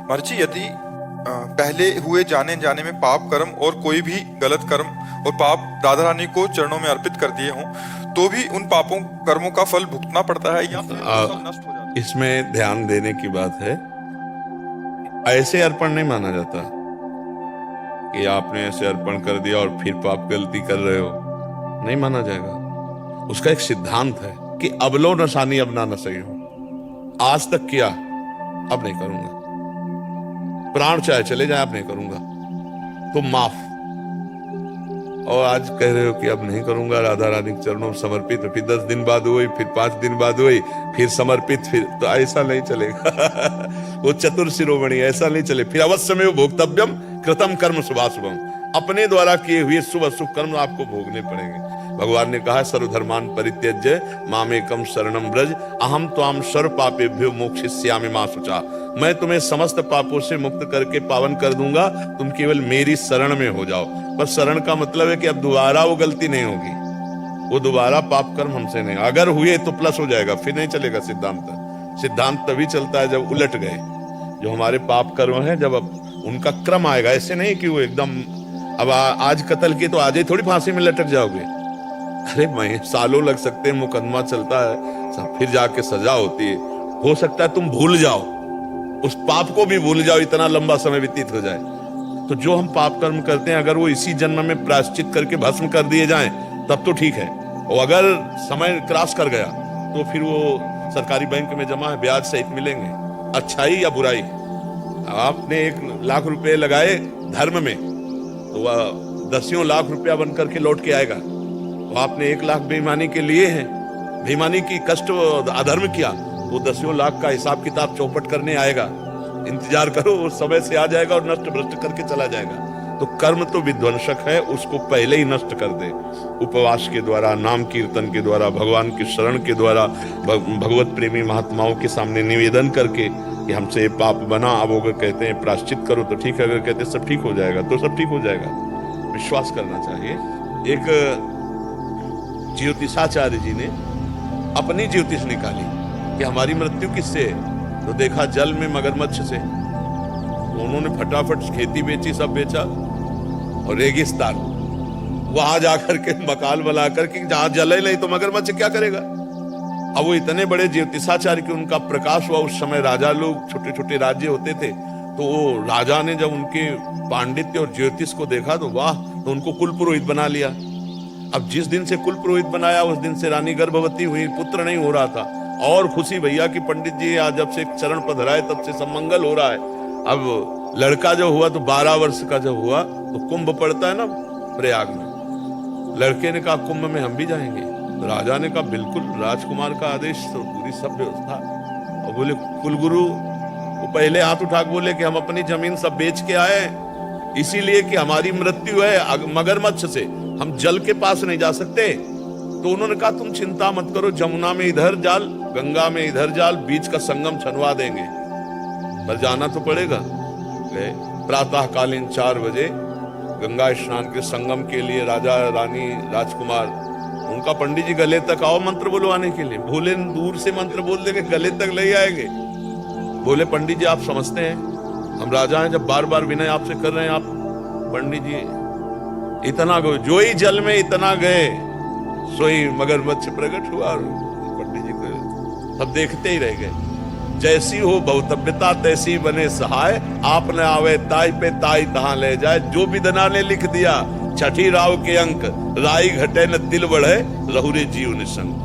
महर्षि, यदि पहले हुए जाने जाने में पाप कर्म और कोई भी गलत कर्म और पाप राधा रानी को चरणों में अर्पित कर दिए हों, तो भी उन पापों कर्मों का फल भुगतना पड़ता है या फिर वो सब नष्ट हो जाता है? इसमें ध्यान देने की बात है, ऐसे अर्पण नहीं माना जाता कि आपने ऐसे अर्पण कर दिया और फिर पाप गलती कर रहे हो, नहीं माना जाएगा। उसका एक सिद्धांत है कि अब लो नशानी अब ना नसई हो, आज तक किया अब नहीं करूंगा, प्राण चाहे चले जाए अब नहीं करूंगा, तो माफ। और आज कह रहे हो कि अब नहीं करूंगा, राधा रानी के चरणों में समर्पित, फिर 10 दिन बाद हुई, फिर 5 दिन बाद हुई, फिर समर्पित, फिर तो ऐसा नहीं चलेगा। वो चतुर शिरोमणि, ऐसा नहीं चले। फिर अवश्य में वो भोक्तव्यम कृतम कर्म शुभाशुभम, अपने द्वारा किए हुए शुभ अशुभ कर्म आपको भोगने पड़ेंगे। भगवान ने कहा सर्वधर्मान परित्यज्य मामेकम शरणम ब्रज अहम त्वाम सर्व पापेभ्यो मोक्षयिष्यामि मा शुचा। मैं तुम्हें समस्त पापों से मुक्त करके पावन कर दूंगा, तुम केवल मेरी शरण में हो जाओ। बस शरण का मतलब है कि अब दोबारा वो गलती नहीं होगी, वो दोबारा पाप कर्म हमसे नहीं, अगर हुए तो प्लस हो जाएगा, फिर नहीं चलेगा। सिद्धांत तभी चलता है जब उलट गए। जो हमारे पाप कर्म है, जब अब उनका क्रम आएगा, ऐसे नहीं कि वो एकदम अब आज कत्ल की तो आज ही थोड़ी फांसी में लटक जाओगे। अरे मैं सालों लग सकते हैं, मुकदमा चलता है, फिर जाके सजा होती है। हो सकता है तुम भूल जाओ, उस पाप को भी भूल जाओ, इतना लंबा समय व्यतीत हो जाए। तो जो हम पाप कर्म करते हैं, अगर वो इसी जन्म में प्रायश्चित करके भस्म कर दिए जाएं, तब तो ठीक है। और अगर समय क्रॉस कर गया तो फिर वो सरकारी बैंक में जमा है, ब्याज सहित मिलेंगे। अच्छाई या बुराई, आपने 1 लाख रुपए लगाए धर्म में, तो वह 10 लाख रुपया बन करके लौट के आएगा। तो आपने 1 लाख बेईमानी के लिए हैं, बेईमानी की कष्ट अधर्म किया, तो 10 लाख का हिसाब किताब चौपट करने आएगा। इंतजार करो, वो समय से आ जाएगा और नष्ट भ्रष्ट करके चला जाएगा। तो कर्म तो विध्वंसक है, उसको पहले ही नष्ट कर दे। उपवास के द्वारा, नाम कीर्तन के द्वारा, भगवान की शरण के द्वारा, भगवत प्रेमी महात्माओं के सामने निवेदन करके कि हमसे ये पाप बना, अब अगर कहते हैं प्रायश्चित करो तो ठीक है, अगर कहते हैं सब ठीक हो जाएगा तो सब ठीक हो जाएगा। विश्वास करना चाहिए। एक ज्योतिषाचार्य जी ने अपनी ज्योतिष निकाली कि हमारी मृत्यु किससे है, तो देखा जल में मगरमच्छ से। तो उन्होंने फटाफट खेती बेची, सब बेचा, और रेगिस्तान वहां जाकर के मकान बनाकर के जहां जल ही नहीं तो मगरमच्छ क्या करेगा। अब वो इतने बड़े ज्योतिषाचार्य कि उनका प्रकाश हुआ। उस समय राजा लोग, छोटे छोटे राज्य होते थे, तो वो राजा ने जब उनके पांडित्य और ज्योतिष को देखा तो वाह, तो उनको कुल पुरोहित बना लिया। अब जिस दिन से कुल पुरोहित बनाया, उस दिन से रानी गर्भवती हुई, पुत्र नहीं हो रहा था। और खुशी भैया कि पंडित जी आज जब से चरण पधराए तब से सब मंगल हो रहा है। अब लड़का जो हुआ तो 12 वर्ष का जब हुआ तो कुंभ पड़ता है ना प्रयाग में। लड़के ने कहा कुंभ में हम भी जाएंगे। तो राजा ने कहा बिल्कुल, राजकुमार का आदेश, तो पूरी सब व्यवस्था। और बोले कुलगुरु वो पहले हाथ उठा के बोले कि हम अपनी जमीन सब बेच के आए, इसीलिए कि हमारी मृत्यु है मगरमच्छ से, हम जल के पास नहीं जा सकते। तो उन्होंने कहा तुम चिंता मत करो, जमुना में इधर जाल, गंगा में इधर जाल, बीच का संगम छनवा देंगे, पर जाना तो पड़ेगा। प्रातः कालीन 4 बजे गंगा स्नान के संगम के लिए राजा रानी राजकुमार, उनका पंडित जी गले तक आओ मंत्र बुलवाने के लिए। भोले दूर से मंत्र बोल देंगे, गले तक ले आएंगे। बोले पंडित जी आप समझते हैं हम राजा हैं, जब बार बार विनय आपसे कर रहे हैं, आप पंडित जी इतना गए, जो ही जल में इतना गए सोई मगरमच्छ प्रकट हुआ। पंडित जी को सब देखते ही रह गए। जैसी हो भवतव्यता तैसी बने सहाय, आप न आवे ताई पे ताई तहां ले जाए। जो विदना ने लिख दिया 6ठी राव के अंक, राई घटे न तिल बढ़े, रहुरे जीव निसंग।